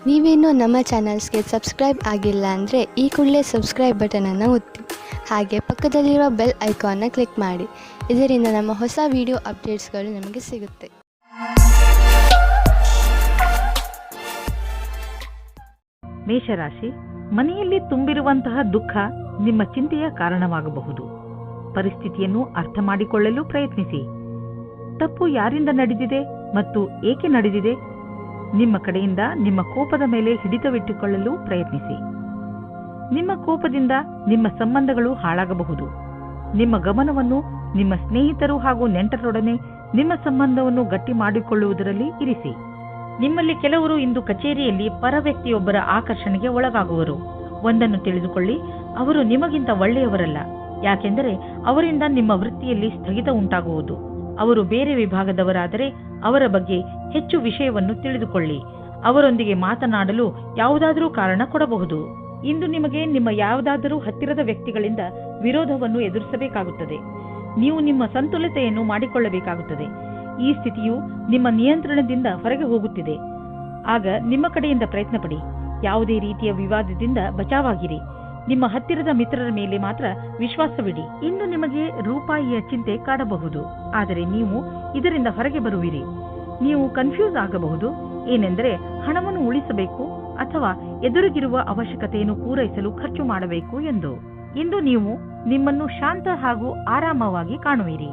ನೀವೇನೂ ನಮ್ಮ ಚಾನಲ್ಸ್ಗೆ ಸಬ್ಸ್ಕ್ರೈಬ್ ಆಗಿಲ್ಲ ಅಂದರೆ ಈ ಕೂಡಲೇ ಸಬ್ಸ್ಕ್ರೈಬ್ ಬಟನನ್ನು ಒತ್ತಿ, ಹಾಗೆ ಪಕ್ಕದಲ್ಲಿರುವ ಬೆಲ್ ಐಕಾನ್ನ ಕ್ಲಿಕ್ ಮಾಡಿ. ಇದರಿಂದ ನಮ್ಮ ಹೊಸ ವಿಡಿಯೋ ಅಪ್ಡೇಟ್ಸ್ಗಳು ನಿಮಗೆ ಸಿಗುತ್ತೆ. ಮೇಷರಾಶಿ, ಮನೆಯಲ್ಲಿ ತುಂಬಿರುವಂತಹ ದುಃಖ ನಿಮ್ಮ ಚಿಂತೆಯ ಕಾರಣವಾಗಬಹುದು. ಪರಿಸ್ಥಿತಿಯನ್ನು ಅರ್ಥ ಮಾಡಿಕೊಳ್ಳಲು ಪ್ರಯತ್ನಿಸಿ. ತಪ್ಪು ಯಾರಿಂದ ನಡೆದಿದೆ ಮತ್ತು ಏಕೆ ನಡೆದಿದೆ? ನಿಮ್ಮ ಕಡೆಯಿಂದ ನಿಮ್ಮ ಕೋಪದ ಮೇಲೆ ಹಿಡಿತವಿಟ್ಟುಕೊಳ್ಳಲು ಪ್ರಯತ್ನಿಸಿ. ನಿಮ್ಮ ಕೋಪದಿಂದ ನಿಮ್ಮ ಸಂಬಂಧಗಳು ಹಾಳಾಗಬಹುದು. ನಿಮ್ಮ ಗಮನವನ್ನು ನಿಮ್ಮ ಸ್ನೇಹಿತರು ಹಾಗೂ ನೆಂಟರೊಡನೆ ನಿಮ್ಮ ಸಂಬಂಧವನ್ನು ಗಟ್ಟಿ ಮಾಡಿಕೊಳ್ಳುವುದರಲ್ಲಿ ಇರಿಸಿ. ನಿಮ್ಮಲ್ಲಿ ಕೆಲವರು ಇಂದು ಕಚೇರಿಯಲ್ಲಿ ಪರ ವ್ಯಕ್ತಿಯೊಬ್ಬರ ಆಕರ್ಷಣೆಗೆ ಒಳಗಾಗುವರು. ಒಂದನ್ನು ತಿಳಿದುಕೊಳ್ಳಿ, ಅವರು ನಿಮಗಿಂತ ಒಳ್ಳೆಯವರಲ್ಲ. ಯಾಕೆಂದರೆ ಅವರಿಂದ ನಿಮ್ಮ ವೃತ್ತಿಯಲ್ಲಿ ಸ್ಥಗಿತ ಉಂಟಾಗುವುದು. ಅವರು ಬೇರೆ ವಿಭಾಗದವರಾದರೆ ಅವರ ಬಗ್ಗೆ ಹೆಚ್ಚು ವಿಷಯವನ್ನು ತಿಳಿದುಕೊಳ್ಳಿ. ಅವರೊಂದಿಗೆ ಮಾತನಾಡಲು ಯಾವುದಾದರೂ ಕಾರಣ ಕೊಡಬಹುದು. ಇಂದು ನಿಮಗೆ ನಿಮ್ಮ ಯಾವುದಾದರೂ ಹತ್ತಿರದ ವ್ಯಕ್ತಿಗಳಿಂದ ವಿರೋಧವನ್ನು ಎದುರಿಸಬೇಕಾಗುತ್ತದೆ. ನೀವು ನಿಮ್ಮ ಸಂತುಲಿತೆಯನ್ನು ಮಾಡಿಕೊಳ್ಳಬೇಕಾಗುತ್ತದೆ. ಈ ಸ್ಥಿತಿಯು ನಿಮ್ಮ ನಿಯಂತ್ರಣದಿಂದ ಹೊರಗೆ ಹೋಗುತ್ತಿದೆ. ಆಗ ನಿಮ್ಮ ಕಡೆಯಿಂದ ಪ್ರಯತ್ನ ಪಡಿ. ಯಾವುದೇ ರೀತಿಯ ವಿವಾದದಿಂದ ಬಚಾವಾಗಿರಿ. ನಿಮ್ಮ ಹತ್ತಿರದ ಮಿತ್ರರ ಮೇಲೆ ಮಾತ್ರ ವಿಶ್ವಾಸವಿಡಿ. ಇಂದು ನಿಮಗೆ ರೂಪಾಯಿಯ ಚಿಂತೆ ಕಾಡಬಹುದು, ಆದರೆ ನೀವು ಇದರಿಂದ ಹೊರಗೆ ಬರುವಿರಿ. ನೀವು ಕನ್ಫ್ಯೂಸ್ ಆಗಬಹುದು. ಏನೆಂದರೆ, ಹಣವನ್ನು ಉಳಿಸಬೇಕು ಅಥವಾ ಎದುರಿಗಿರುವ ಅವಶ್ಯಕತೆಯನ್ನು ಪೂರೈಸಲು ಖರ್ಚು ಮಾಡಬೇಕು ಎಂದು. ಇಂದು ನೀವು ನಿಮ್ಮನ್ನು ಶಾಂತ ಹಾಗೂ ಆರಾಮವಾಗಿ ಕಾಣುವಿರಿ.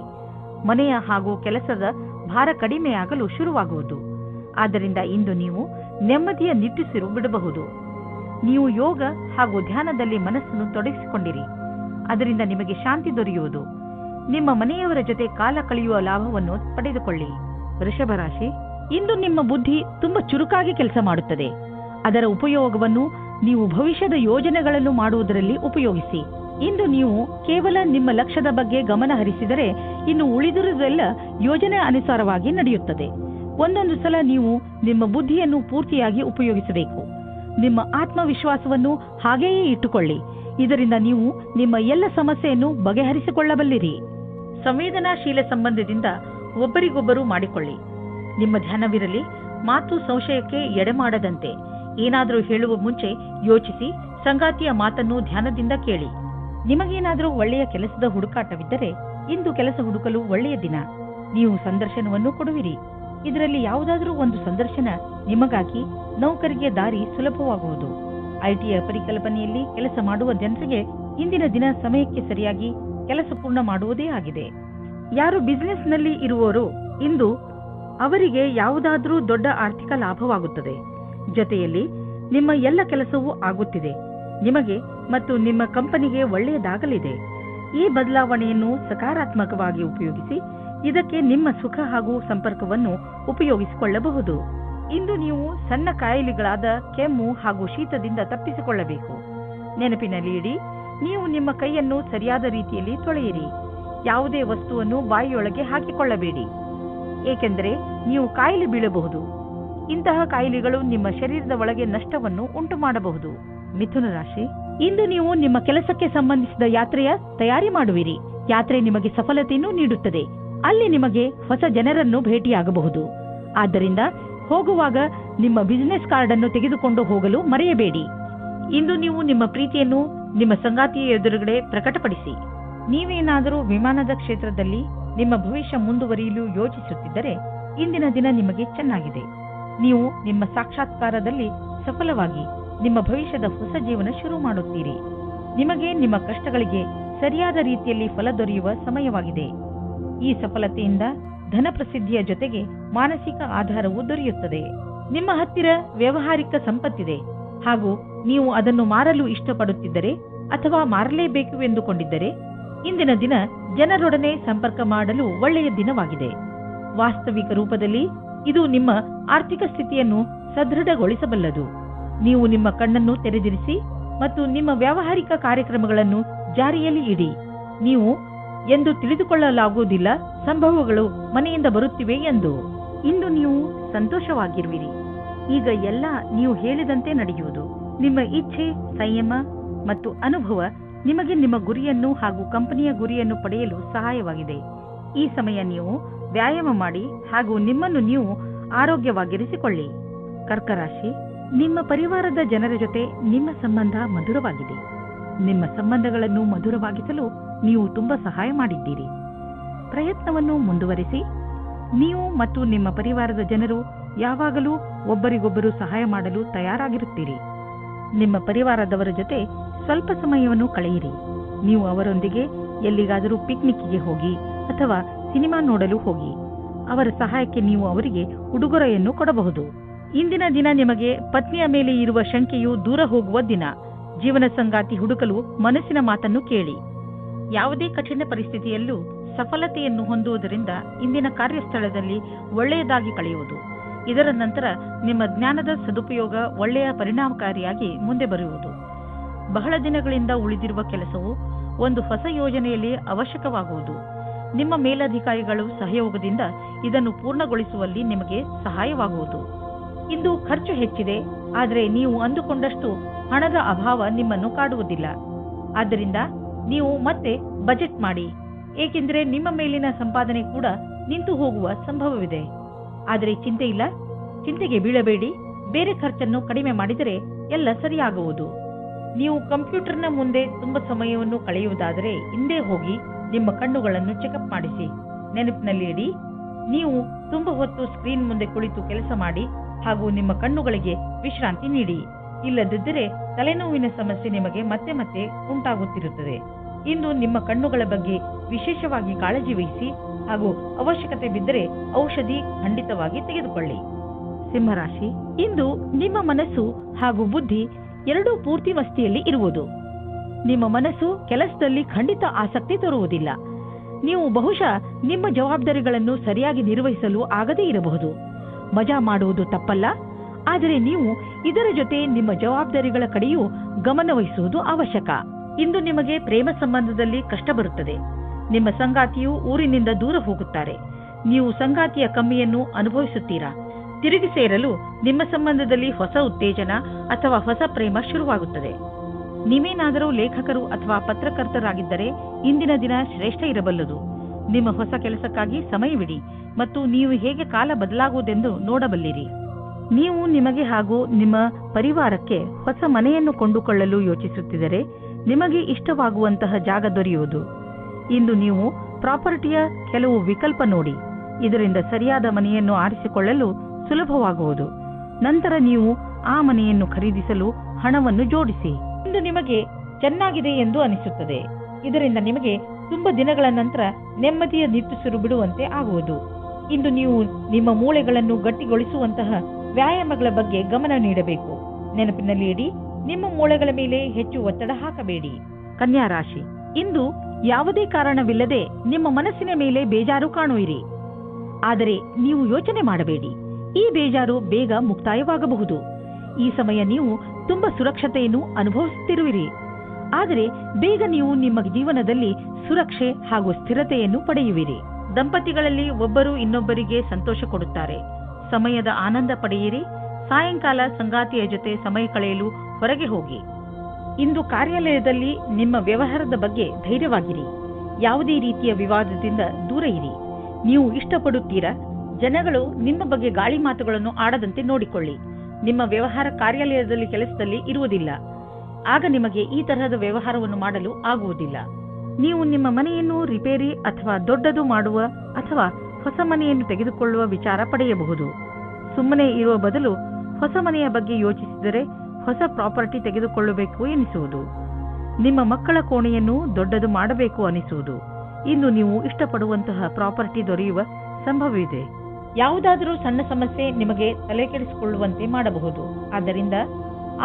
ಮನೆಯ ಹಾಗೂ ಕೆಲಸದ ಭಾರ ಕಡಿಮೆಯಾಗಲು ಶುರುವಾಗುವುದು. ಆದ್ದರಿಂದ ಇಂದು ನೀವು ನೆಮ್ಮದಿಯ ನಿಟ್ಟುಸಿರು ಬಿಡಬಹುದು. ನೀವು ಯೋಗ ಹಾಗೂ ಧ್ಯಾನದಲ್ಲಿ ಮನಸ್ಸನ್ನು ತೊಡಗಿಸಿಕೊಂಡಿರಿ. ಅದರಿಂದ ನಿಮಗೆ ಶಾಂತಿ ದೊರೆಯುವುದು. ನಿಮ್ಮ ಮನೆಯವರ ಜೊತೆ ಕಾಲ ಕಳೆಯುವ ಲಾಭವನ್ನು ಪಡೆದುಕೊಳ್ಳಿ. ವೃಷಭ ರಾಶಿ, ಇಂದು ನಿಮ್ಮ ಬುದ್ಧಿ ತುಂಬಾ ಚುರುಕಾಗಿ ಕೆಲಸ ಮಾಡುತ್ತದೆ. ಅದರ ಉಪಯೋಗವನ್ನು ನೀವು ಭವಿಷ್ಯದ ಯೋಜನೆಗಳನ್ನು ಮಾಡುವುದರಲ್ಲಿ ಉಪಯೋಗಿಸಿ. ಇಂದು ನೀವು ಕೇವಲ ನಿಮ್ಮ ಲಕ್ಷ್ಯದ ಬಗ್ಗೆ ಗಮನ ಹರಿಸಿದರೆ ಇನ್ನು ಉಳಿದಿರುವುದೆಲ್ಲ ಯೋಜನೆ ಅನುಸಾರವಾಗಿ ನಡೆಯುತ್ತದೆ. ಒಂದೊಂದು ಸಲ ನೀವು ನಿಮ್ಮ ಬುದ್ಧಿಯನ್ನು ಪೂರ್ತಿಯಾಗಿ ಉಪಯೋಗಿಸಬೇಕು. ನಿಮ್ಮ ಆತ್ಮವಿಶ್ವಾಸವನ್ನು ಹಾಗೆಯೇ ಇಟ್ಟುಕೊಳ್ಳಿ. ಇದರಿಂದ ನೀವು ನಿಮ್ಮ ಎಲ್ಲ ಸಮಸ್ಯೆಯನ್ನು ಬಗೆಹರಿಸಿಕೊಳ್ಳಬಲ್ಲಿರಿ. ಸಂವೇದನಾಶೀಲ ಸಂಬಂಧದಿಂದ ಒಬ್ಬರಿಗೊಬ್ಬರು ಮಾಡಿಕೊಳ್ಳಿ. ನಿಮ್ಮ ಧ್ಯಾನವಿರಲಿ. ಮಾತು ಸಂಶಯಕ್ಕೆ ಎಡೆಮಾಡದಂತೆ. ಏನಾದರೂ ಹೇಳುವ ಮುಂಚೆ ಯೋಚಿಸಿ. ಸಂಗಾತಿಯ ಮಾತನ್ನು ಧ್ಯಾನದಿಂದ ಕೇಳಿ. ನಿಮಗೇನಾದರೂ ಒಳ್ಳೆಯ ಕೆಲಸದ ಹುಡುಕಾಟವಿದ್ದರೆ ಇಂದು ಕೆಲಸ ಹುಡುಕಲು ಒಳ್ಳೆಯ ದಿನ. ನೀವು ಸಂದರ್ಶನವನ್ನು ಕೊಡುವಿರಿ. ಇದರಲ್ಲಿ ಯಾವುದಾದರೂ ಒಂದು ಸಂದರ್ಶನ ನಿಮಗಾಗಿ ನೌಕರಿಗೆ ದಾರಿ ಸುಲಭವಾಗುವುದು. ಐಟಿಯ ಪರಿಕಲ್ಪನೆಯಲ್ಲಿ ಕೆಲಸ ಮಾಡುವ ಜನರಿಗೆ ಇಂದಿನ ದಿನ ಸಮಯಕ್ಕೆ ಸರಿಯಾಗಿ ಕೆಲಸ ಪೂರ್ಣ ಮಾಡುವುದೇ ಆಗಿದೆ. ಯಾರು ಬಿಸಿನೆಸ್ನಲ್ಲಿ ಇರುವವರು ಇಂದು ಅವರಿಗೆ ಯಾವುದಾದರೂ ದೊಡ್ಡ ಆರ್ಥಿಕ ಲಾಭವಾಗುತ್ತದೆ. ಜೊತೆಯಲ್ಲಿ ನಿಮ್ಮ ಎಲ್ಲ ಕೆಲಸವೂ ಆಗುತ್ತಿದೆ. ನಿಮಗೆ ಮತ್ತು ನಿಮ್ಮ ಕಂಪನಿಗೆ ಒಳ್ಳೆಯದಾಗಲಿದೆ. ಈ ಬದಲಾವಣೆಯನ್ನು ಸಕಾರಾತ್ಮಕವಾಗಿ ಉಪಯೋಗಿಸಿ. ಇದಕ್ಕೆ ನಿಮ್ಮ ಸುಖ ಹಾಗೂ ಸಂಪರ್ಕವನ್ನು ಉಪಯೋಗಿಸಿಕೊಳ್ಳಬಹುದು. ಇಂದು ನೀವು ಸಣ್ಣ ಕಾಯಿಲೆಗಳಾದ ಕೆಮ್ಮು ಹಾಗೂ ಶೀತದಿಂದ ತಪ್ಪಿಸಿಕೊಳ್ಳಬೇಕು. ನೆನಪಿನಲ್ಲಿ ಇಡಿ, ನೀವು ನಿಮ್ಮ ಕೈಯನ್ನು ಸರಿಯಾದ ರೀತಿಯಲ್ಲಿ ತೊಳೆಯಿರಿ. ಯಾವುದೇ ವಸ್ತುವನ್ನು ಬಾಯಿಯೊಳಗೆ ಹಾಕಿಕೊಳ್ಳಬೇಡಿ, ಏಕೆಂದರೆ ನೀವು ಕಾಯಿಲೆ ಬೀಳಬಹುದು. ಇಂತಹ ಕಾಯಿಲೆಗಳು ನಿಮ್ಮ ಶರೀರದ ಒಳಗೆ ನಷ್ಟವನ್ನು ಉಂಟು ಮಾಡಬಹುದು. ಮಿಥುನ ರಾಶಿ, ಇಂದು ನೀವು ನಿಮ್ಮ ಕೆಲಸಕ್ಕೆ ಸಂಬಂಧಿಸಿದ ಯಾತ್ರೆಯ ತಯಾರಿ ಮಾಡುವಿರಿ. ಯಾತ್ರೆ ನಿಮಗೆ ಸಫಲತೆಯನ್ನು ನೀಡುತ್ತದೆ. ಅಲ್ಲಿ ನಿಮಗೆ ಹೊಸ ಜನರನ್ನು ಭೇಟಿಯಾಗಬಹುದು. ಆದ್ದರಿಂದ ಹೋಗುವಾಗ ನಿಮ್ಮ ಬಿಸಿನೆಸ್ ಕಾರ್ಡ್ ಅನ್ನು ತೆಗೆದುಕೊಂಡು ಹೋಗಲು ಮರೆಯಬೇಡಿ. ಇಂದು ನೀವು ನಿಮ್ಮ ಪ್ರೀತಿಯನ್ನು ನಿಮ್ಮ ಸಂಗಾತಿಯ ಎದುರುಗಡೆ ಪ್ರಕಟಪಡಿಸಿ. ನೀವೇನಾದರೂ ವಿಮಾನದ ಕ್ಷೇತ್ರದಲ್ಲಿ ನಿಮ್ಮ ಭವಿಷ್ಯ ಮುಂದುವರಿಯಲು ಯೋಚಿಸುತ್ತಿದ್ದರೆ ಇಂದಿನ ದಿನ ನಿಮಗೆ ಚೆನ್ನಾಗಿದೆ. ನೀವು ನಿಮ್ಮ ಸಾಕ್ಷಾತ್ಕಾರದಲ್ಲಿ ಸಫಲವಾಗಿ ನಿಮ್ಮ ಭವಿಷ್ಯದ ಹೊಸ ಜೀವನ ಶುರು ಮಾಡುತ್ತೀರಿ. ನಿಮಗೆ ನಿಮ್ಮ ಕಷ್ಟಗಳಿಗೆ ಸರಿಯಾದ ರೀತಿಯಲ್ಲಿ ಫಲ ದೊರೆಯುವ ಸಮಯವಾಗಿದೆ. ಈ ಸಫಲತೆಯಿಂದ ಧನ ಪ್ರಸಿದ್ಧಿಯ ಜೊತೆಗೆ ಮಾನಸಿಕ ಆಧಾರವು ದೊರೆಯುತ್ತದೆ. ನಿಮ್ಮ ಹತ್ತಿರ ವ್ಯಾವಹಾರಿಕ ಸಂಪತ್ತಿದೆ ಹಾಗೂ ನೀವು ಅದನ್ನು ಮಾರಲು ಇಷ್ಟಪಡುತ್ತಿದ್ದರೆ ಅಥವಾ ಮಾರಲೇಬೇಕು ಎಂದುಕೊಂಡಿದ್ದರೆ ಇಂದಿನ ದಿನ ಜನರೊಡನೆ ಸಂಪರ್ಕ ಮಾಡಲು ಒಳ್ಳೆಯ ದಿನವಾಗಿದೆ. ವಾಸ್ತವಿಕ ರೂಪದಲ್ಲಿ ಇದು ನಿಮ್ಮ ಆರ್ಥಿಕ ಸ್ಥಿತಿಯನ್ನು ಸದೃಢಗೊಳಿಸಬಲ್ಲದು. ನೀವು ನಿಮ್ಮ ಕಣ್ಣನ್ನು ತೆರೆದಿರಿಸಿ ಮತ್ತು ನಿಮ್ಮ ವ್ಯಾವಹಾರಿಕ ಕಾರ್ಯಕ್ರಮಗಳನ್ನು ಜಾರಿಯಲ್ಲಿ ಇಡಿ. ನೀವು ಎಂದು ತಿಳಿದುಕೊಳ್ಳಲಾಗುವುದಿಲ್ಲ ಸಂಭವಗಳು ಮನೆಯಿಂದ ಬರುತ್ತಿವೆ ಎಂದು. ಇಂದು ನೀವು ಸಂತೋಷವಾಗಿರುವಿರಿ. ಈಗ ಎಲ್ಲ ನೀವು ಹೇಳಿದಂತೆ ನಡೆಯುವುದು. ನಿಮ್ಮ ಇಚ್ಛೆ, ಸಂಯಮ ಮತ್ತು ಅನುಭವ ನಿಮಗೆ ನಿಮ್ಮ ಗುರಿಯನ್ನು ಹಾಗೂ ಕಂಪನಿಯ ಗುರಿಯನ್ನು ಪಡೆಯಲು ಸಹಾಯವಾಗಿದೆ. ಈ ಸಮಯ ನೀವು ವ್ಯಾಯಾಮ ಮಾಡಿ ಹಾಗೂ ನಿಮ್ಮನ್ನು ನೀವು ಆರೋಗ್ಯವಾಗಿರಿಸಿಕೊಳ್ಳಿ. ಕರ್ಕ ರಾಶಿ, ನಿಮ್ಮ ಪರಿವಾರದ ಜನರ ಜೊತೆ ನಿಮ್ಮ ಸಂಬಂಧ ಮಧುರವಾಗಿದೆ. ನಿಮ್ಮ ಸಂಬಂಧಗಳನ್ನು ಮಧುರವಾಗಿಸಲು ನೀವು ತುಂಬಾ ಸಹಾಯ ಮಾಡಿದ್ದೀರಿ. ಪ್ರಯತ್ನವನ್ನು ಮುಂದುವರಿಸಿ. ನೀವು ಮತ್ತು ನಿಮ್ಮ ಪರಿವಾರದ ಜನರು ಯಾವಾಗಲೂ ಒಬ್ಬರಿಗೊಬ್ಬರು ಸಹಾಯ ಮಾಡಲು ತಯಾರಾಗಿರುತ್ತೀರಿ. ನಿಮ್ಮ ಪರಿವಾರದವರ ಜೊತೆ ಸ್ವಲ್ಪ ಸಮಯವನ್ನು ಕಳೆಯಿರಿ. ನೀವು ಅವರೊಂದಿಗೆ ಎಲ್ಲಿಗಾದರೂ ಪಿಕ್ನಿಕ್ಗೆ ಹೋಗಿ ಅಥವಾ ಸಿನಿಮಾ ನೋಡಲು ಹೋಗಿ. ಅವರ ಸಹಾಯಕ್ಕೆ ನೀವು ಅವರಿಗೆ ಉಡುಗೊರೆಯನ್ನು ಕೊಡಬಹುದು. ಇಂದಿನ ದಿನ ನಿಮಗೆ ಪತ್ನಿಯ ಮೇಲೆ ಇರುವ ಶಂಕೆಯು ದೂರ ಹೋಗುವ ದಿನ. ಜೀವನ ಸಂಗಾತಿ ಹುಡುಕಲು ಮನಸ್ಸಿನ ಮಾತನ್ನು ಕೇಳಿ. ಯಾವುದೇ ಕಠಿಣ ಪರಿಸ್ಥಿತಿಯಲ್ಲೂ ಸಫಲತೆಯನ್ನು ಹೊಂದುವುದರಿಂದ ಇಂದಿನ ಕಾರ್ಯಸ್ಥಳದಲ್ಲಿ ಒಳ್ಳೆಯದಾಗಿ ಕಳೆಯುವುದು. ಇದರ ನಂತರ ನಿಮ್ಮ ಜ್ಞಾನದ ಸದುಪಯೋಗ ಒಳ್ಳೆಯ ಪರಿಣಾಮಕಾರಿಯಾಗಿ ಮುಂದೆ ಬರುವುದು. ಬಹಳ ದಿನಗಳಿಂದ ಉಳಿದಿರುವ ಕೆಲಸವು ಒಂದು ಹೊಸ ಯೋಜನೆಯಲ್ಲಿ ಅವಶ್ಯಕವಾಗುವುದು. ನಿಮ್ಮ ಮೇಲಧಿಕಾರಿಗಳು ಸಹಯೋಗದಿಂದ ಇದನ್ನು ಪೂರ್ಣಗೊಳಿಸುವಲ್ಲಿ ನಿಮಗೆ ಸಹಾಯವಾಗುವುದು. ಇಂದು ಖರ್ಚು ಹೆಚ್ಚಿದೆ, ಆದರೆ ನೀವು ಅಂದುಕೊಂಡಷ್ಟು ಹಣದ ಅಭಾವ ನಿಮ್ಮನ್ನು ಕಾಡುವುದಿಲ್ಲ. ಆದ್ದರಿಂದ ನೀವು ಮತ್ತೆ ಬಜೆಟ್ ಮಾಡಿ, ಏಕೆಂದರೆ ನಿಮ್ಮ ಮೇಲಿನ ಸಂಪಾದನೆ ಕೂಡ ನಿಂತು ಹೋಗುವ ಸಂಭವವಿದೆ. ಆದರೆ ಚಿಂತೆ ಇಲ್ಲ, ಚಿಂತೆಗೆ ಬೀಳಬೇಡಿ. ಬೇರೆ ಖರ್ಚನ್ನು ಕಡಿಮೆ ಮಾಡಿದರೆ ಎಲ್ಲ ಸರಿಯಾಗುವುದು. ನೀವು ಕಂಪ್ಯೂಟರ್ನ ಮುಂದೆ ತುಂಬ ಸಮಯವನ್ನು ಕಳೆಯುವುದಾದರೆ ಹಿಂದೆ ಹೋಗಿ ನಿಮ್ಮ ಕಣ್ಣುಗಳನ್ನು ಚೆಕಪ್ ಮಾಡಿಸಿ. ನೆನಪಿನಲ್ಲಿ ಇಡಿ, ನೀವು ತುಂಬ ಹೊತ್ತು ಸ್ಕ್ರೀನ್ ಮುಂದೆ ಕುಳಿತು ಕೆಲಸ ಮಾಡಿ ಹಾಗೂ ನಿಮ್ಮ ಕಣ್ಣುಗಳಿಗೆ ವಿಶ್ರಾಂತಿ ನೀಡಿ. ಇಲ್ಲದಿದ್ದರೆ ತಲೆನೋವಿನ ಸಮಸ್ಯೆ ನಿಮಗೆ ಮತ್ತೆ ಮತ್ತೆ ಉಂಟಾಗುತ್ತಿರುತ್ತದೆ. ಇಂದು ನಿಮ್ಮ ಕಣ್ಣುಗಳ ಬಗ್ಗೆ ವಿಶೇಷವಾಗಿ ಕಾಳಜಿ ವಹಿಸಿ ಹಾಗೂ ಅವಶ್ಯಕತೆ ಬಿದ್ದರೆ ಔಷಧಿ ಖಂಡಿತವಾಗಿ ತೆಗೆದುಕೊಳ್ಳಿ. ಸಿಂಹರಾಶಿ, ಇಂದು ನಿಮ್ಮ ಮನಸ್ಸು ಹಾಗೂ ಬುದ್ಧಿ ಎರಡೂ ಪೂರ್ತಿ ಮಸ್ತಿಯಲ್ಲಿ ಇರುವುದು. ನಿಮ್ಮ ಮನಸ್ಸು ಕೆಲಸದಲ್ಲಿ ಖಂಡಿತ ಆಸಕ್ತಿ ತೋರುವುದಿಲ್ಲ. ನೀವು ಬಹುಶಃ ನಿಮ್ಮ ಜವಾಬ್ದಾರಿಗಳನ್ನು ಸರಿಯಾಗಿ ನಿರ್ವಹಿಸಲು ಆಗದೇ ಇರಬಹುದು. ಮಜಾ ಮಾಡುವುದು ತಪ್ಪಲ್ಲ, ಆದರೆ ನೀವು ಇದರ ಜೊತೆ ನಿಮ್ಮ ಜವಾಬ್ದಾರಿಗಳ ಕಡೆಯೂ ಗಮನವಹಿಸುವುದು ಅವಶ್ಯಕ. ಇಂದು ನಿಮಗೆ ಪ್ರೇಮ ಸಂಬಂಧದಲ್ಲಿ ಕಷ್ಟ ಬರುತ್ತದೆ. ನಿಮ್ಮ ಸಂಗಾತಿಯು ಊರಿನಿಂದ ದೂರ ಹೋಗುತ್ತಾರೆ. ನೀವು ಸಂಗಾತಿಯ ಕಮ್ಮಿಯನ್ನು ಅನುಭವಿಸುತ್ತೀರಾ. ತಿರುಗಿ ಸೇರಲು ನಿಮ್ಮ ಸಂಬಂಧದಲ್ಲಿ ಹೊಸ ಉತ್ತೇಜನ ಅಥವಾ ಹೊಸ ಪ್ರೇಮ ಶುರುವಾಗುತ್ತದೆ. ನೀವೇನಾದರೂ ಲೇಖಕರು ಅಥವಾ ಪತ್ರಕರ್ತರಾಗಿದ್ದರೆ ಇಂದಿನ ದಿನ ಶ್ರೇಷ್ಠ ಇರಬಲ್ಲದು. ನಿಮ್ಮ ಹೊಸ ಕೆಲಸಕ್ಕಾಗಿ ಸಮಯವಿಡಿ ಮತ್ತು ನೀವು ಹೇಗೆ ಕಾಲ ಬದಲಾಗುವುದೆಂದು ನೋಡಬಲ್ಲಿರಿ. ನೀವು ನಿಮಗೆ ಹಾಗೂ ನಿಮ್ಮ ಪರಿವಾರಕ್ಕೆ ಹೊಸ ಮನೆಯನ್ನು ಕೊಂಡುಕೊಳ್ಳಲು ಯೋಚಿಸುತ್ತಿದ್ದರೆ ನಿಮಗೆ ಇಷ್ಟವಾಗುವಂತಹ ಜಾಗ ದೊರೆಯುವುದು. ಇಂದು ನೀವು ಪ್ರಾಪರ್ಟಿಯ ಕೆಲವು ವಿಕಲ್ಪ ನೋಡಿ. ಇದರಿಂದ ಸರಿಯಾದ ಮನೆಯನ್ನು ಆರಿಸಿಕೊಳ್ಳಲು ಸುಲಭವಾಗುವುದು. ನಂತರ ನೀವು ಆ ಮನೆಯನ್ನು ಖರೀದಿಸಲು ಹಣವನ್ನು ಜೋಡಿಸಿ. ಇಂದು ನಿಮಗೆ ಚೆನ್ನಾಗಿದೆ ಎಂದು ಅನಿಸುತ್ತದೆ. ಇದರಿಂದ ನಿಮಗೆ ತುಂಬ ದಿನಗಳ ನಂತರ ನೆಮ್ಮದಿಯ ನಿಟ್ಟುಸಿರು ಬಿಡುವಂತೆ ಆಗುವುದು. ಇಂದು ನೀವು ನಿಮ್ಮ ಮೂಳೆಗಳನ್ನು ಗಟ್ಟಿಗೊಳಿಸುವಂತಹ ವ್ಯಾಯಾಮಗಳ ಬಗ್ಗೆ ಗಮನ ನೀಡಬೇಕು. ನೆನಪಿನಲ್ಲಿ ಇಡಿ, ನಿಮ್ಮ ಮೂಳೆಗಳ ಮೇಲೆ ಹೆಚ್ಚು ಒತ್ತಡ ಹಾಕಬೇಡಿ. ಕನ್ಯಾ ರಾಶಿ, ಇಂದು ಯಾವುದೇ ಕಾರಣವಿಲ್ಲದೆ ನಿಮ್ಮ ಮನಸ್ಸಿನ ಮೇಲೆ ಬೇಜಾರು ಕಾಣುವಿರಿ. ಆದರೆ ನೀವು ಯೋಚನೆ ಮಾಡಬೇಡಿ, ಈ ಬೇಜಾರು ಬೇಗ ಮುಕ್ತಾಯವಾಗಬಹುದು. ಈ ಸಮಯ ನೀವು ತುಂಬಾ ಸುರಕ್ಷತೆಯನ್ನು ಅನುಭವಿಸುತ್ತಿರುವಿರಿ. ಆದರೆ ಬೇಗ ನೀವು ನಿಮ್ಮ ಜೀವನದಲ್ಲಿ ಸುರಕ್ಷೆ ಹಾಗೂ ಸ್ಥಿರತೆಯನ್ನು ಪಡೆಯುವಿರಿ. ದಂಪತಿಗಳಲ್ಲಿ ಒಬ್ಬರು ಇನ್ನೊಬ್ಬರಿಗೆ ಸಂತೋಷ ಕೊಡುತ್ತಾರೆ. ಸಮಯದ ಆನಂದ ಪಡೆಯಿರಿ. ಸಾಯಂಕಾಲ ಸಂಗಾತಿಯ ಜೊತೆ ಸಮಯ ಕಳೆಯಲು ಹೊರಗೆ ಹೋಗಿ. ಇಂದು ಕಾರ್ಯಾಲಯದಲ್ಲಿ ನಿಮ್ಮ ವ್ಯವಹಾರದ ಬಗ್ಗೆ ಧೈರ್ಯವಾಗಿರಿ. ಯಾವುದೇ ರೀತಿಯ ವಿವಾದದಿಂದ ದೂರ ಇರಿ. ನೀವು ಇಷ್ಟಪಡುತ್ತೀರಾ? ಜನಗಳು ನಿಮ್ಮ ಬಗ್ಗೆ ಗಾಳಿ ಮಾತುಗಳನ್ನು ಆಡದಂತೆ ನೋಡಿಕೊಳ್ಳಿ. ನಿಮ್ಮ ವ್ಯವಹಾರ ಕಾರ್ಯಾಲಯದಲ್ಲಿ ಕೆಲಸದಲ್ಲಿ ಇರುವುದಿಲ್ಲ. ಆಗ ನಿಮಗೆ ಈ ತರಹದ ವ್ಯವಹಾರವನ್ನು ಮಾಡಲು ಆಗುವುದಿಲ್ಲ. ನೀವು ನಿಮ್ಮ ಮನೆಯನ್ನು ರಿಪೇರಿ ಅಥವಾ ದೊಡ್ಡದು ಮಾಡುವ ಅಥವಾ ಹೊಸ ಮನೆಯನ್ನು ತೆಗೆದುಕೊಳ್ಳುವ ವಿಚಾರ ಪಡೆಯಬಹುದು. ಸುಮ್ಮನೆ ಇರುವ ಬದಲು ಹೊಸ ಮನೆಯ ಬಗ್ಗೆ ಯೋಚಿಸಿದರೆ ಹೊಸ ಪ್ರಾಪರ್ಟಿ ತೆಗೆದುಕೊಳ್ಳಬೇಕು ಎನಿಸುವುದು. ನಿಮ್ಮ ಮಕ್ಕಳ ಕೋಣೆಯನ್ನು ದೊಡ್ಡದು ಮಾಡಬೇಕು ಅನಿಸುವುದು. ಇಂದು ನೀವು ಇಷ್ಟಪಡುವಂತಹ ಪ್ರಾಪರ್ಟಿ ದೊರೆಯುವ ಸಂಭವವಿದೆ. ಯಾವುದಾದರೂ ಸಣ್ಣ ಸಮಸ್ಯೆ ನಿಮಗೆ ತಲೆಕೆಡಿಸಿಕೊಳ್ಳುವಂತೆ ಮಾಡಬಹುದು. ಆದ್ದರಿಂದ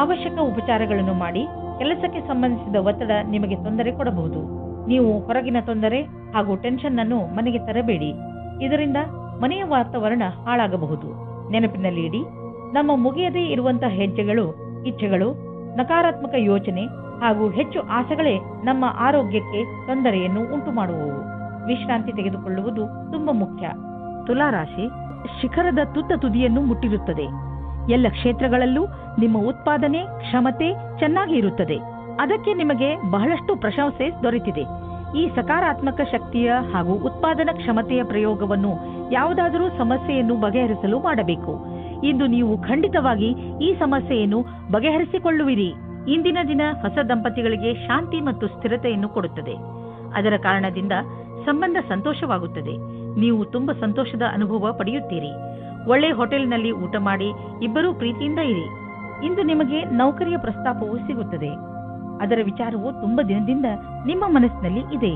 ಅವಶ್ಯಕ ಉಪಚಾರಗಳನ್ನು ಮಾಡಿ. ಕೆಲಸಕ್ಕೆ ಸಂಬಂಧಿಸಿದ ಒತ್ತಡ ನಿಮಗೆ ತೊಂದರೆ ಕೊಡಬಹುದು. ನೀವು ಹೊರಗಿನ ತೊಂದರೆ ಹಾಗೂ ಟೆನ್ಷನ್ ಅನ್ನು ಮನೆಗೆ ತರಬೇಡಿ. ಇದರಿಂದ ಮನೆಯ ವಾತಾವರಣ ಹಾಳಾಗಬಹುದು. ನೆನಪಿನಲ್ಲಿ ಇಡಿ, ನಮ್ಮ ಮುಗಿಯದೇ ಇರುವಂತಹ ಹೆಜ್ಜೆಗಳು, ಇಚ್ಛೆಗಳು, ನಕಾರಾತ್ಮಕ ಯೋಚನೆ ಹಾಗೂ ಹೆಚ್ಚು ಆಸೆಗಳೇ ನಮ್ಮ ಆರೋಗ್ಯಕ್ಕೆ ತೊಂದರೆಯನ್ನು ಉಂಟು ಮಾಡುವವು. ವಿಶ್ರಾಂತಿ ತೆಗೆದುಕೊಳ್ಳುವುದು ತುಂಬಾ ಮುಖ್ಯ. ತುಲಾರಾಶಿ, ಶಿಖರದ ತುತ್ತ ತುದಿಯನ್ನು ಮುಟ್ಟಿರುತ್ತದೆ. ಎಲ್ಲ ಕ್ಷೇತ್ರಗಳಲ್ಲೂ ನಿಮ್ಮ ಉತ್ಪಾದನೆ ಕ್ಷಮತೆ ಚೆನ್ನಾಗಿ ಇರುತ್ತದೆ. ಅದಕ್ಕೆ ನಿಮಗೆ ಬಹಳಷ್ಟು ಪ್ರಶಂಸೆ ದೊರೆತಿದೆ. ಈ ಸಕಾರಾತ್ಮಕ ಶಕ್ತಿಯ ಹಾಗೂ ಉತ್ಪಾದನಾ ಕ್ಷಮತೆಯ ಪ್ರಯೋಗವನ್ನು ಯಾವುದಾದರೂ ಸಮಸ್ಯೆಯನ್ನು ಬಗೆಹರಿಸಲು ಮಾಡಬೇಕು. ಇಂದು ನೀವು ಖಂಡಿತವಾಗಿ ಈ ಸಮಸ್ಯೆಯನ್ನು ಬಗೆಹರಿಸಿಕೊಳ್ಳುವಿರಿ. ಇಂದಿನ ದಿನ ಹೊಸ ದಂಪತಿಗಳಿಗೆ ಶಾಂತಿ ಮತ್ತು ಸ್ಥಿರತೆಯನ್ನು ಕೊಡುತ್ತದೆ. ಅದರ ಕಾರಣದಿಂದ ಸಂಬಂಧ ಸಂತೋಷವಾಗುತ್ತದೆ. ನೀವು ತುಂಬಾ ಸಂತೋಷದ ಅನುಭವ ಪಡೆಯುತ್ತೀರಿ. ಒಳ್ಳೆ ಹೋಟೆಲ್ನಲ್ಲಿ ಊಟ ಮಾಡಿ ಇಬ್ಬರೂ ಪ್ರೀತಿಯಿಂದ ಇರಿ. ಇಂದು ನಿಮಗೆ ನೌಕರಿಯ ಪ್ರಸ್ತಾಪವು ಸಿಗುತ್ತದೆ. ಅದರ ವಿಚಾರವು ತುಂಬಾ ದಿನದಿಂದ ನಿಮ್ಮ ಮನಸ್ಸಿನಲ್ಲಿ ಇದೆ.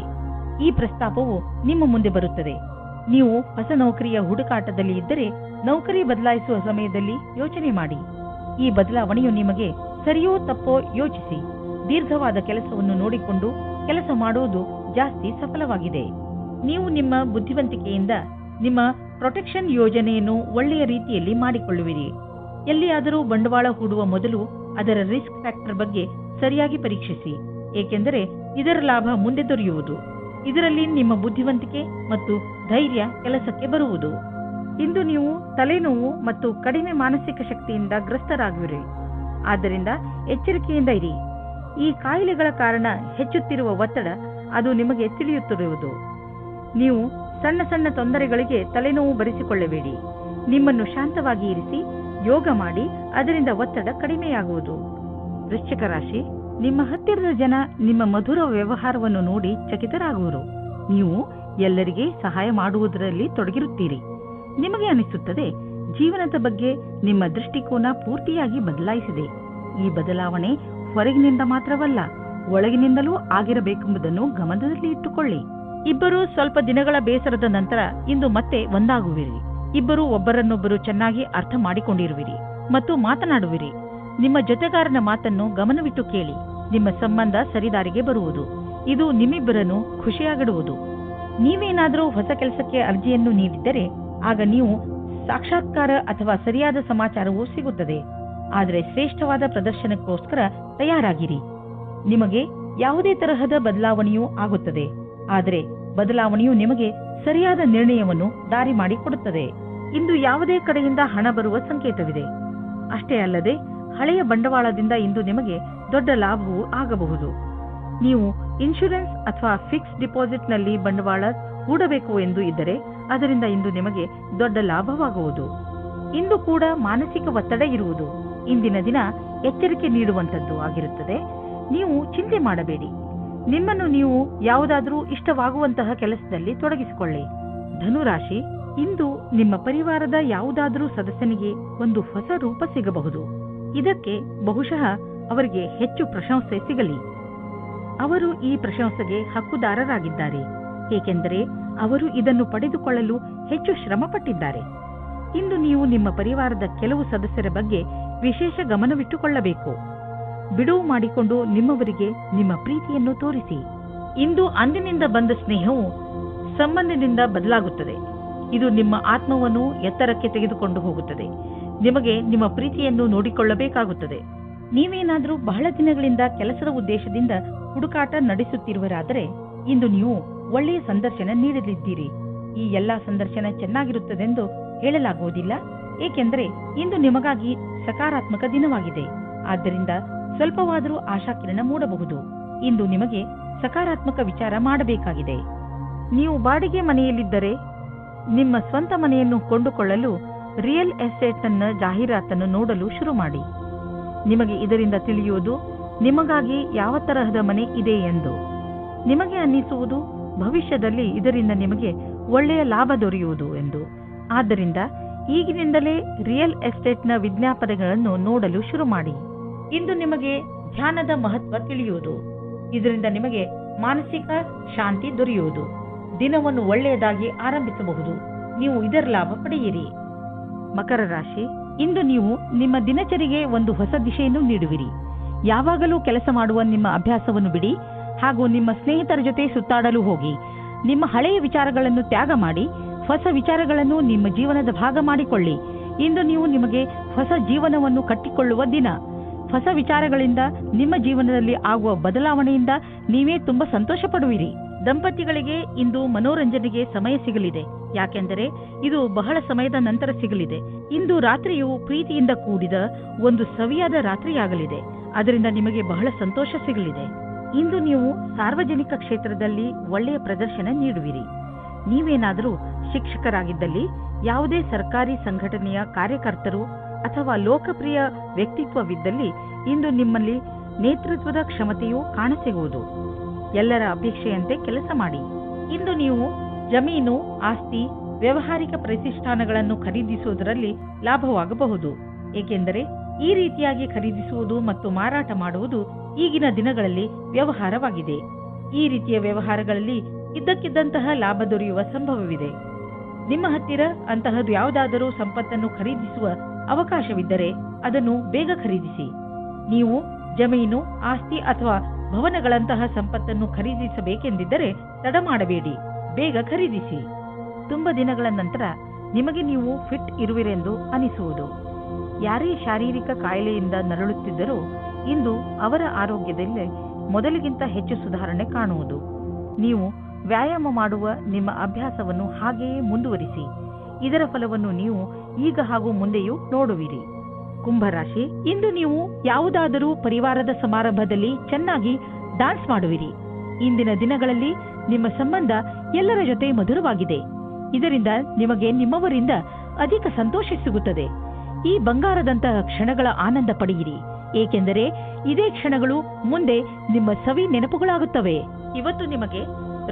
ಈ ಪ್ರಸ್ತಾಪವು ನಿಮ್ಮ ಮುಂದೆ ಬರುತ್ತದೆ. ನೀವು ಹೊಸ ನೌಕರಿಯ ಹುಡುಕಾಟದಲ್ಲಿ ಇದ್ದರೆ ನೌಕರಿ ಬದಲಾಯಿಸುವ ಸಮಯದಲ್ಲಿ ಯೋಚನೆ ಮಾಡಿ. ಈ ಬದಲಾವಣೆಯು ನಿಮಗೆ ಸರಿಯೋ ತಪ್ಪೋ ಯೋಚಿಸಿ. ದೀರ್ಘವಾದ ಕೆಲಸವನ್ನು ನೋಡಿಕೊಂಡು ಕೆಲಸ ಮಾಡುವುದು ಜಾಸ್ತಿ ಸಫಲವಾಗಿದೆ. ನೀವು ನಿಮ್ಮ ಬುದ್ಧಿವಂತಿಕೆಯಿಂದ ನಿಮ್ಮ ಪ್ರೊಟೆಕ್ಷನ್ ಯೋಜನೆಯನ್ನು ಒಳ್ಳೆಯ ರೀತಿಯಲ್ಲಿ ಮಾಡಿಕೊಳ್ಳುವಿರಿ. ಎಲ್ಲಿಯಾದರೂ ಬಂಡವಾಳ ಹೂಡುವ ಮೊದಲು ಅದರ ರಿಸ್ಕ್ ಫ್ಯಾಕ್ಟರ್ ಬಗ್ಗೆ ಸರಿಯಾಗಿ ಪರೀಕ್ಷಿಸಿ, ಏಕೆಂದರೆ ಇದರ ಲಾಭ ಮುಂದೆ ದೊರೆಯುವುದು. ಇದರಲ್ಲಿ ನಿಮ್ಮ ಬುದ್ಧಿವಂತಿಕೆ ಮತ್ತು ಧೈರ್ಯ ಕೆಲಸಕ್ಕೆ ಬರುವುದು. ಇಂದು ನೀವು ತಲೆನೋವು ಮತ್ತು ಕಡಿಮೆ ಮಾನಸಿಕ ಶಕ್ತಿಯಿಂದ ಗ್ರಸ್ತರಾಗುವಿರಿ. ಆದ್ದರಿಂದ ಎಚ್ಚರಿಕೆಯಿಂದ ಇರಿ. ಈ ಕಾಯಿಲೆಗಳ ಕಾರಣ ಹೆಚ್ಚುತ್ತಿರುವ ಒತ್ತಡ ಅದು ನಿಮಗೆ ತಿಳಿಯುತ್ತಿರುವುದು. ನೀವು ಸಣ್ಣ ಸಣ್ಣ ತೊಂದರೆಗಳಿಗೆ ತಲೆನೋವು ಬರೆಸಿಕೊಳ್ಳಬೇಡಿ. ನಿಮ್ಮನ್ನು ಶಾಂತವಾಗಿ ಇರಿಸಿ ಯೋಗ ಮಾಡಿ, ಅದರಿಂದ ಒತ್ತಡ ಕಡಿಮೆಯಾಗುವುದು. ವೃಶ್ಚಿಕ ರಾಶಿ, ನಿಮ್ಮ ಹತ್ತಿರದ ಜನ ನಿಮ್ಮ ಮಧುರ ವ್ಯವಹಾರವನ್ನು ನೋಡಿ ಚಕಿತರಾಗುವರು. ನೀವು ಎಲ್ಲರಿಗೆ ಸಹಾಯ ಮಾಡುವುದರಲ್ಲಿ ತೊಡಗಿರುತ್ತೀರಿ. ನಿಮಗೆ ಅನಿಸುತ್ತದೆ ಜೀವನದ ಬಗ್ಗೆ ನಿಮ್ಮ ದೃಷ್ಟಿಕೋನ ಪೂರ್ತಿಯಾಗಿ ಬದಲಾಯಿಸಿದೆ. ಈ ಬದಲಾವಣೆ ಹೊರಗಿನಿಂದ ಮಾತ್ರವಲ್ಲ, ಒಳಗಿನಿಂದಲೂ ಆಗಿರಬೇಕೆಂಬುದನ್ನು ಗಮನದಲ್ಲಿ ಇಟ್ಟುಕೊಳ್ಳಿ. ಇಬ್ಬರು ಸ್ವಲ್ಪ ದಿನಗಳ ಬೇಸರದ ನಂತರ ಇಂದು ಮತ್ತೆ ಒಂದಾಗುವಿರಿ. ಇಬ್ಬರು ಒಬ್ಬರನ್ನೊಬ್ಬರು ಚೆನ್ನಾಗಿ ಅರ್ಥ ಮಾಡಿಕೊಂಡಿರುವಿರಿ ಮತ್ತು ಮಾತನಾಡುವಿರಿ. ನಿಮ್ಮ ಜೊತೆಗಾರನ ಮಾತನ್ನು ಗಮನವಿಟ್ಟು ಕೇಳಿ. ನಿಮ್ಮ ಸಂಬಂಧ ಸರಿದಾರಿಗೆ ಬರುವುದು. ಇದು ನಿಮ್ಮಿಬ್ಬರನ್ನು ಖುಷಿಯಾಗಿಡುವುದು. ನೀವೇನಾದರೂ ಹೊಸ ಕೆಲಸಕ್ಕೆ ಅರ್ಜಿಯನ್ನು ನೀಡಿದ್ದರೆ ಆಗ ನೀವು ಸಾಕ್ಷಾತ್ಕಾರ ಅಥವಾ ಸರಿಯಾದ ಸಮಾಚಾರವೂ ಸಿಗುತ್ತದೆ. ಆದರೆ ಶ್ರೇಷ್ಠವಾದ ಪ್ರದರ್ಶನಕ್ಕೋಸ್ಕರ ತಯಾರಾಗಿರಿ. ನಿಮಗೆ ಯಾವುದೇ ತರಹದ ಬದಲಾವಣೆಯೂ ಆಗುತ್ತದೆ, ಆದರೆ ಬದಲಾವಣೆಯು ನಿಮಗೆ ಸರಿಯಾದ ನಿರ್ಣಯವನ್ನು ದಾರಿ ಮಾಡಿಕೊಡುತ್ತದೆ. ಇಂದು ಯಾವುದೇ ಕಡೆಯಿಂದ ಹಣ ಬರುವ ಸಂಕೇತವಿದೆ. ಅಷ್ಟೇ ಅಲ್ಲದೆ ಹಳೆಯ ಬಂಡವಾಳದಿಂದ ಇಂದು ನಿಮಗೆ ದೊಡ್ಡ ಲಾಭವೂ ಆಗಬಹುದು. ನೀವು ಇನ್ಶೂರೆನ್ಸ್ ಅಥವಾ ಫಿಕ್ಸ್ ಡಿಪಾಸಿಟ್ನಲ್ಲಿ ಬಂಡವಾಳ ಹೂಡಬೇಕು ಎಂದು ಇದ್ದರೆ ಅದರಿಂದ ಇಂದು ನಿಮಗೆ ದೊಡ್ಡ ಲಾಭವಾಗುವುದು. ಇಂದು ಕೂಡ ಮಾನಸಿಕ ಒತ್ತಡ ಇರುವುದು. ಇಂದಿನ ದಿನ ಎಚ್ಚರಿಕೆ ನೀಡುವಂತದ್ದು ಆಗಿರುತ್ತದೆ. ನೀವು ಚಿಂತೆ ಮಾಡಬೇಡಿ. ನಿಮ್ಮನ್ನು ನೀವು ಯಾವುದಾದರೂ ಇಷ್ಟವಾಗುವಂತಹ ಕೆಲಸದಲ್ಲಿ ತೊಡಗಿಸಿಕೊಳ್ಳಿ. ಧನುರಾಶಿ, ಇಂದು ನಿಮ್ಮ ಪರಿವಾರದ ಯಾವುದಾದರೂ ಸದಸ್ಯನಿಗೆ ಒಂದು ಹೊಸ ರೂಪ ಸಿಗಬಹುದು. ಇದಕ್ಕೆ ಬಹುಶಃ ಅವರಿಗೆ ಹೆಚ್ಚು ಪ್ರಶಂಸೆ ಸಿಗಲಿ. ಅವರು ಈ ಪ್ರಶಂಸೆಗೆ ಹಕ್ಕುದಾರರಾಗಿದ್ದಾರೆ, ಏಕೆಂದರೆ ಅವರು ಇದನ್ನು ಪಡೆದುಕೊಳ್ಳಲು ಹೆಚ್ಚು ಶ್ರಮಪಟ್ಟಿದ್ದಾರೆ. ಇಂದು ನೀವು ನಿಮ್ಮ ಪರಿವಾರದ ಕೆಲವು ಸದಸ್ಯರ ಬಗ್ಗೆ ವಿಶೇಷ ಗಮನವಿಟ್ಟುಕೊಳ್ಳಬೇಕು. ಬಿಡುವು ಮಾಡಿಕೊಂಡು ನಿಮ್ಮವರಿಗೆ ನಿಮ್ಮ ಪ್ರೀತಿಯನ್ನು ತೋರಿಸಿ. ಇಂದು ಅಂದಿನಿಂದ ಬಂದ ಸ್ನೇಹವು ಸಂಬಂಧದಿಂದ ಬದಲಾಗುತ್ತದೆ. ಇದು ನಿಮ್ಮ ಆತ್ಮವನ್ನು ಎತ್ತರಕ್ಕೆ ತೆಗೆದುಕೊಂಡು ಹೋಗುತ್ತದೆ. ನಿಮಗೆ ನಿಮ್ಮ ಪ್ರೀತಿಯನ್ನು ನೋಡಿಕೊಳ್ಳಬೇಕಾಗುತ್ತದೆ. ನೀವೇನಾದರೂ ಬಹಳ ದಿನಗಳಿಂದ ಕೆಲಸದ ಉದ್ದೇಶದಿಂದ ಹುಡುಕಾಟ ನಡೆಸುತ್ತಿರುವರಾದರೆ ಇಂದು ನೀವು ಒಳ್ಳೆಯ ಸಂದರ್ಶನ ನೀಡಲಿದ್ದೀರಿ. ಈ ಎಲ್ಲಾ ಸಂದರ್ಶನ ಚೆನ್ನಾಗಿರುತ್ತದೆಂದು ಹೇಳಲಾಗುವುದಿಲ್ಲ, ಏಕೆಂದರೆ ಇಂದು ನಿಮಗಾಗಿ ಸಕಾರಾತ್ಮಕ ದಿನವಾಗಿದೆ. ಆದ್ದರಿಂದ ಸ್ವಲ್ಪವಾದರೂ ಆಶಾಕಿರಣ ಮೂಡಬಹುದು. ಇಂದು ನಿಮಗೆ ಸಕಾರಾತ್ಮಕ ವಿಚಾರ ಮಾಡಬೇಕಾಗಿದೆ. ನೀವು ಬಾಡಿಗೆ ಮನೆಯಲ್ಲಿದ್ದರೆ ನಿಮ್ಮ ಸ್ವಂತ ಮನೆಯನ್ನು ಕೊಂಡುಕೊಳ್ಳಲು ರಿಯಲ್ ಎಸ್ಟೇಟ್ನ ಜಾಹೀರಾತನ್ನು ನೋಡಲು ಶುರು ಮಾಡಿ. ನಿಮಗೆ ಇದರಿಂದ ತಿಳಿಯುವುದು ನಿಮಗಾಗಿ ಯಾವ ತರಹದ ಮನೆ ಇದೆ ಎಂದು. ನಿಮಗೆ ಅನ್ನಿಸುವುದು ಭವಿಷ್ಯದಲ್ಲಿ ಇದರಿಂದ ನಿಮಗೆ ಒಳ್ಳೆಯ ಲಾಭ ದೊರೆಯುವುದು ಎಂದು. ಆದ್ದರಿಂದ ಈಗಿನಿಂದಲೇ ರಿಯಲ್ ಎಸ್ಟೇಟ್ನ ವಿಜ್ಞಾಪನೆಗಳನ್ನು ನೋಡಲು ಶುರು ಮಾಡಿ. ಇಂದು ನಿಮಗೆ ಧ್ಯಾನದ ಮಹತ್ವ ತಿಳಿಯುವುದು. ಇದರಿಂದ ನಿಮಗೆ ಮಾನಸಿಕ ಶಾಂತಿ ದೊರೆಯುವುದು. ದಿನವನ್ನು ಒಳ್ಳೆಯದಾಗಿ ಆರಂಭಿಸಬಹುದು. ನೀವು ಇದರ ಲಾಭ ಪಡೆಯಿರಿ. ಮಕರ ರಾಶಿ, ಇಂದು ನೀವು ನಿಮ್ಮ ದಿನಚರಿಗೆ ಒಂದು ಹೊಸ ದಿಶೆಯನ್ನು ನೀಡುವಿರಿ. ಯಾವಾಗಲೂ ಕೆಲಸ ಮಾಡುವ ನಿಮ್ಮ ಅಭ್ಯಾಸವನ್ನು ಬಿಡಿ ಹಾಗೂ ನಿಮ್ಮ ಸ್ನೇಹಿತರ ಜೊತೆ ಸುತ್ತಾಡಲು ಹೋಗಿ. ನಿಮ್ಮ ಹಳೆಯ ವಿಚಾರಗಳನ್ನು ತ್ಯಾಗ ಮಾಡಿ ಹೊಸ ವಿಚಾರಗಳನ್ನು ನಿಮ್ಮ ಜೀವನದ ಭಾಗ ಮಾಡಿಕೊಳ್ಳಿ. ಇಂದು ನೀವು ನಿಮಗೆ ಹೊಸ ಜೀವನವನ್ನು ಕಟ್ಟಿಕೊಳ್ಳುವ ದಿನ. ಹೊಸ ವಿಚಾರಗಳಿಂದ ನಿಮ್ಮ ಜೀವನದಲ್ಲಿ ಆಗುವ ಬದಲಾವಣೆಯಿಂದ ನೀವೇ ತುಂಬಾ ಸಂತೋಷ ಪಡುವಿರಿ. ದಂಪತಿಗಳಿಗೆ ಇಂದು ಮನೋರಂಜನೆಗೆ ಸಮಯ ಸಿಗಲಿದೆ, ಯಾಕೆಂದರೆ ಇದು ಬಹಳ ಸಮಯದ ನಂತರ ಸಿಗಲಿದೆ. ಇಂದು ರಾತ್ರಿಯು ಪ್ರೀತಿಯಿಂದ ಕೂಡಿದ ಒಂದು ಸವಿಯಾದ ರಾತ್ರಿಯಾಗಲಿದೆ. ಅದರಿಂದ ನಿಮಗೆ ಬಹಳ ಸಂತೋಷ ಸಿಗಲಿದೆ. ಇಂದು ನೀವು ಸಾರ್ವಜನಿಕ ಕ್ಷೇತ್ರದಲ್ಲಿ ಒಳ್ಳೆಯ ಪ್ರದರ್ಶನ ನೀಡುವಿರಿ. ನೀವೇನಾದರೂ ಶಿಕ್ಷಕರಾಗಿದ್ದಲ್ಲಿ, ಯಾವುದೇ ಸರ್ಕಾರಿ ಸಂಘಟನೆಯ ಕಾರ್ಯಕರ್ತರು ಅಥವಾ ಲೋಕಪ್ರಿಯ ವ್ಯಕ್ತಿತ್ವವಿದ್ದಲ್ಲಿ ಇಂದು ನಿಮ್ಮಲ್ಲಿ ನೇತೃತ್ವದ ಕ್ಷಮತೆಯೂ ಕಾಣಸಿಗುವುದು. ಎಲ್ಲರ ಅಪೇಕ್ಷೆಯಂತೆ ಕೆಲಸ ಮಾಡಿ. ಇಂದು ನೀವು ಜಮೀನು, ಆಸ್ತಿ, ವ್ಯಾವಹಾರಿಕ ಪ್ರತಿಷ್ಠಾನಗಳನ್ನು ಖರೀದಿಸುವುದರಲ್ಲಿ ಲಾಭವಾಗಬಹುದು. ಏಕೆಂದರೆ ಈ ರೀತಿಯಾಗಿ ಖರೀದಿಸುವುದು ಮತ್ತು ಮಾರಾಟ ಮಾಡುವುದು ಈಗಿನ ದಿನಗಳಲ್ಲಿ ವ್ಯವಹಾರವಾಗಿದೆ. ಈ ರೀತಿಯ ವ್ಯವಹಾರಗಳಲ್ಲಿ ಇದ್ದಕ್ಕಿದ್ದಂತಹ ಲಾಭ ದೊರೆಯುವ ಸಂಭವವಿದೆ. ನಿಮ್ಮ ಹತ್ತಿರ ಅಂತಹದ್ದು ಯಾವುದಾದರೂ ಸಂಪತ್ತನ್ನು ಖರೀದಿಸುವ ಅವಕಾಶವಿದ್ದರೆ ಅದನ್ನು ಬೇಗ ಖರೀದಿಸಿ. ನೀವು ಜಮೀನು, ಆಸ್ತಿ ಅಥವಾ ಭವನಗಳಂತಹ ಸಂಪತ್ತನ್ನು ಖರೀದಿಸಬೇಕೆಂದಿದ್ದರೆ ತಡ ಮಾಡಬೇಡಿ, ಬೇಗ ಖರೀದಿಸಿ. ತುಂಬ ದಿನಗಳ ನಂತರ ನಿಮಗೆ ನೀವು ಫಿಟ್ ಇರುವಿರೆಂದು ಅನಿಸುವುದು. ಯಾರೇ ಶಾರೀರಿಕ ಕಾಯಿಲೆಯಿಂದ ನರಳುತ್ತಿದ್ದರೂ ಇಂದು ಅವರ ಆರೋಗ್ಯದಲ್ಲಿ ಮೊದಲಿಗಿಂತ ಹೆಚ್ಚು ಸುಧಾರಣೆ ಕಾಣುವುದು. ನೀವು ವ್ಯಾಯಾಮ ಮಾಡುವ ನಿಮ್ಮ ಅಭ್ಯಾಸವನ್ನು ಹಾಗೆಯೇ ಮುಂದುವರಿಸಿ. ಇದರ ಫಲವನ್ನು ನೀವು ಈಗ ಹಾಗೂ ಮುಂದೆಯೂ ನೋಡುವಿರಿ. ಕುಂಭರಾಶಿ, ಇಂದು ನೀವು ಯಾವುದಾದರೂ ಪರಿವಾರದ ಸಮಾರಂಭದಲ್ಲಿ ಚೆನ್ನಾಗಿ ಡಾನ್ಸ್ ಮಾಡುವಿರಿ. ಇಂದಿನ ದಿನಗಳಲ್ಲಿ ನಿಮ್ಮ ಸಂಬಂಧ ಎಲ್ಲರ ಜೊತೆ ಮಧುರವಾಗಿದೆ. ಇದರಿಂದ ನಿಮಗೆ ನಿಮ್ಮವರಿಂದ ಅಧಿಕ ಸಂತೋಷ ಸಿಗುತ್ತದೆ. ಈ ಬಂಗಾರದಂತಹ ಕ್ಷಣಗಳ ಆನಂದ ಪಡೆಯಿರಿ, ಏಕೆಂದರೆ ಇದೇ ಕ್ಷಣಗಳು ಮುಂದೆ ನಿಮ್ಮ ಸವಿ ನೆನಪುಗಳಾಗುತ್ತವೆ. ಇವತ್ತು ನಿಮಗೆ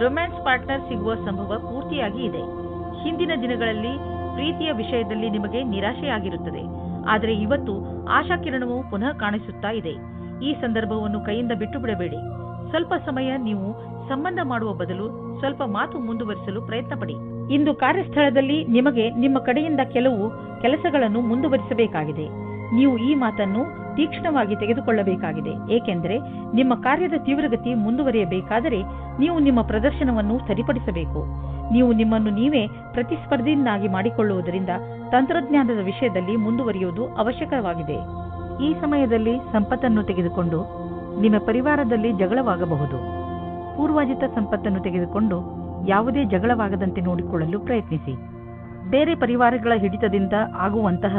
ರೊಮ್ಯಾನ್ಸ್ ಪಾರ್ಟ್ನರ್ ಸಿಗುವ ಸಂಭವ ಪೂರ್ತಿಯಾಗಿ ಇದೆ. ಹಿಂದಿನ ದಿನಗಳಲ್ಲಿ ಪ್ರೀತಿಯ ವಿಷಯದಲ್ಲಿ ನಿಮಗೆ ನಿರಾಶೆಯಾಗಿರುತ್ತದೆ, ಆದರೆ ಇವತ್ತು ಆಶಾಕಿರಣವು ಪುನಃ ಕಾಣಿಸುತ್ತಾ ಇದೆ. ಈ ಸಂದರ್ಭವನ್ನು ಕೈಯಿಂದ ಬಿಟ್ಟು ಬಿಡಬೇಡಿ. ಸ್ವಲ್ಪ ಸಮಯ ನೀವು ಸಂಬಂಧ ಮಾಡುವ ಬದಲು ಸ್ವಲ್ಪ ಮಾತು ಮುಂದುವರಿಸಲು ಪ್ರಯತ್ನ ಪಡಿ. ಇಂದು ಕಾರ್ಯಸ್ಥಳದಲ್ಲಿ ನಿಮಗೆ ನಿಮ್ಮ ಕಡೆಯಿಂದ ಕೆಲವು ಕೆಲಸಗಳನ್ನು ಮುಂದುವರಿಸಬೇಕಾಗಿದೆ. ನೀವು ಈ ಮಾತನ್ನು ತೀಕ್ಷ್ಣವಾಗಿ ತೆಗೆದುಕೊಳ್ಳಬೇಕಾಗಿದೆ, ಏಕೆಂದರೆ ನಿಮ್ಮ ಕಾರ್ಯದ ತೀವ್ರಗತಿ ಮುಂದುವರಿಯಬೇಕಾದರೆ ನೀವು ನಿಮ್ಮ ಪ್ರದರ್ಶನವನ್ನು ಸರಿಪಡಿಸಬೇಕು. ನೀವು ನಿಮ್ಮನ್ನು ನೀವೇ ಪ್ರತಿಸ್ಪರ್ಧಿಯನ್ನಾಗಿ ಮಾಡಿಕೊಳ್ಳುವುದರಿಂದ ತಂತ್ರಜ್ಞಾನದ ವಿಷಯದಲ್ಲಿ ಮುಂದುವರಿಯುವುದು ಅವಶ್ಯಕವಾಗಿದೆ. ಈ ಸಮಯದಲ್ಲಿ ಸಂಪತ್ತನ್ನು ತೆಗೆದುಕೊಂಡು ನಿಮ್ಮ ಪರಿವಾರದಲ್ಲಿ ಜಗಳವಾಗಬಹುದು. ಪೂರ್ವಾಜಿತ ಸಂಪತ್ತನ್ನು ತೆಗೆದುಕೊಂಡು ಯಾವುದೇ ಜಗಳವಾಗದಂತೆ ನೋಡಿಕೊಳ್ಳಲು ಪ್ರಯತ್ನಿಸಿ. ಬೇರೆ ಪರಿವಾರಗಳ ಹಿಡಿತದಿಂದ ಆಗುವಂತಹ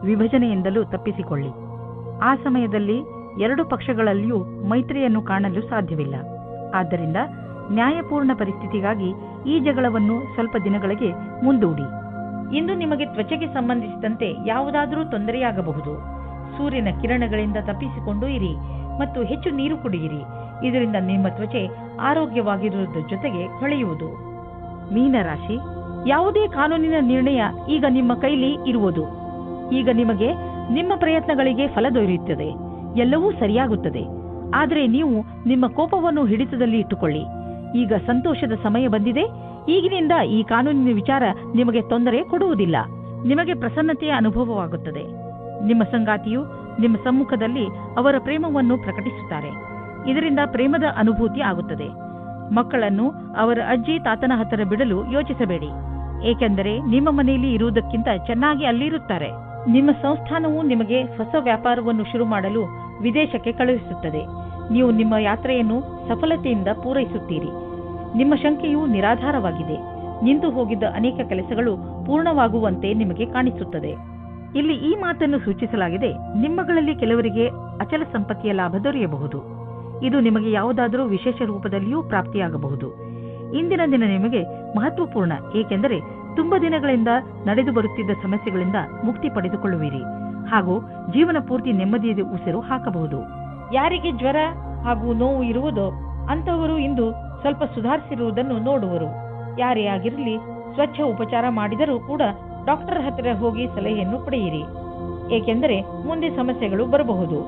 ವಿಭಜನೆಯಿಂದಲೂ ತಪ್ಪಿಸಿಕೊಳ್ಳಿ. ಆ ಸಮಯದಲ್ಲಿ ಎರಡು ಪಕ್ಷಗಳಲ್ಲಿಯೂ ಮೈತ್ರಿಯನ್ನು ಕಾಣಲು ಸಾಧ್ಯವಿಲ್ಲ. ಆದ್ದರಿಂದ ನ್ಯಾಯಪೂರ್ಣ ಪರಿಸ್ಥಿತಿಗಾಗಿ ಈ ಜಗಳವನ್ನು ಸ್ವಲ್ಪ ದಿನಗಳಿಗೆ ಮುಂದೂಡಿ. ಇಂದು ನಿಮಗೆ ತ್ವಚೆಗೆ ಸಂಬಂಧಿಸಿದಂತೆ ಯಾವುದಾದರೂ ತೊಂದರೆಯಾಗಬಹುದು. ಸೂರ್ಯನ ಕಿರಣಗಳಿಂದ ತಪ್ಪಿಸಿಕೊಂಡು ಇರಿ ಮತ್ತು ಹೆಚ್ಚು ನೀರು ಕುಡಿಯಿರಿ. ಇದರಿಂದ ನಿಮ್ಮ ತ್ವಚೆ ಆರೋಗ್ಯವಾಗಿರುವುದರ ಜೊತೆಗೆ ಹೊಳೆಯುವುದು. ಮೀನರಾಶಿ, ಯಾವುದೇ ಕಾನೂನಿನ ನಿರ್ಣಯ ಈಗ ನಿಮ್ಮ ಕೈಲಿ ಇರುವುದು. ಈಗ ನಿಮಗೆ ನಿಮ್ಮ ಪ್ರಯತ್ನಗಳಿಗೆ ಫಲ ದೊರೆಯುತ್ತದೆ, ಎಲ್ಲವೂ ಸರಿಯಾಗುತ್ತದೆ. ಆದರೆ ನೀವು ನಿಮ್ಮ ಕೋಪವನ್ನು ಹಿಡಿತದಲ್ಲಿ ಇಟ್ಟುಕೊಳ್ಳಿ. ಈಗ ಸಂತೋಷದ ಸಮಯ ಬಂದಿದೆ. ಈಗಿನಿಂದ ಈ ಕಾನೂನಿನ ವಿಚಾರ ನಿಮಗೆ ತೊಂದರೆ ಕೊಡುವುದಿಲ್ಲ. ನಿಮಗೆ ಪ್ರಸನ್ನತೆಯ ಅನುಭವವಾಗುತ್ತದೆ. ನಿಮ್ಮ ಸಂಗಾತಿಯು ನಿಮ್ಮ ಸಮ್ಮುಖದಲ್ಲಿ ಅವರ ಪ್ರೇಮವನ್ನು ಪ್ರಕಟಿಸುತ್ತಾರೆ. ಇದರಿಂದ ಪ್ರೇಮದ ಅನುಭೂತಿ ಆಗುತ್ತದೆ. ಮಕ್ಕಳನ್ನು ಅವರ ಅಜ್ಜಿ ತಾತನ ಹತ್ತಿರ ಬಿಡಲು ಯೋಚಿಸಬೇಡಿ, ಏಕೆಂದರೆ ನಿಮ್ಮ ಮನೆಯಲ್ಲಿ ಇರುವುದಕ್ಕಿಂತ ಚೆನ್ನಾಗಿ ಅಲ್ಲಿರುತ್ತಾರೆ. ನಿಮ್ಮ ಸಂಸ್ಥಾನವು ನಿಮಗೆ ಹೊಸ ವ್ಯಾಪಾರವನ್ನು ಶುರು ಮಾಡಲು ವಿದೇಶಕ್ಕೆ ಕಳುಹಿಸುತ್ತದೆ. ನೀವು ನಿಮ್ಮ ಯಾತ್ರೆಯನ್ನು ಸಫಲತೆಯಿಂದ ಪೂರೈಸುತ್ತೀರಿ. ನಿಮ್ಮ ಶಂಕೆಯು ನಿರಾಧಾರವಾಗಿದೆ. ನಿಂತು ಹೋಗಿದ್ದ ಅನೇಕ ಕೆಲಸಗಳು ಪೂರ್ಣವಾಗುವಂತೆ ನಿಮಗೆ ಕಾಣಿಸುತ್ತದೆ. ಇಲ್ಲಿ ಈ ಮಾತನ್ನು ಸೂಚಿಸಲಾಗಿದೆ, ನಿಮ್ಮಗಳಲ್ಲಿ ಕೆಲವರಿಗೆ ಅಚಲ ಸಂಪತ್ತಿಯ ಲಾಭ ದೊರೆಯಬಹುದು. ಇದು ನಿಮಗೆ ಯಾವುದಾದರೂ ವಿಶೇಷ ರೂಪದಲ್ಲಿಯೂ ಪ್ರಾಪ್ತಿಯಾಗಬಹುದು. ಇಂದಿನ ದಿನ ನಿಮಗೆ ಮಹತ್ವಪೂರ್ಣ, ಏಕೆಂದರೆ ತುಂಬ ದಿನಗಳಿಂದ ನಡೆದು ಬರುತ್ತಿದ್ದ ಸಮಸ್ಯೆಗಳಿಂದ ಮುಕ್ತಿ ಪಡೆದುಕೊಳ್ಳುವಿರಿ ಹಾಗೂ ಜೀವನ ಪೂರ್ತಿ ನೆಮ್ಮದಿಯ ಉಸಿರು ಹಾಕಬಹುದು. ಯಾರಿಗೆ ಜ್ವರ ಹಾಗೂ ನೋವು ಇರುವುದೋ ಅಂತಹವರು ಇಂದು ಸ್ವಲ್ಪ ಸುಧಾರಿಸಿರುವುದನ್ನು ನೋಡುವರು. ಯಾರೇ ಆಗಿರಲಿ, ಸ್ವಚ್ಛ ಉಪಚಾರ ಮಾಡಿದರೂ ಕೂಡ ಡಾಕ್ಟರ್ ಹತ್ತಿರ ಹೋಗಿ ಸಲಹೆಯನ್ನು ಪಡೆಯಿರಿ, ಏಕೆಂದರೆ ಮುಂದೆ ಸಮಸ್ಯೆಗಳು ಬರಬಹುದು.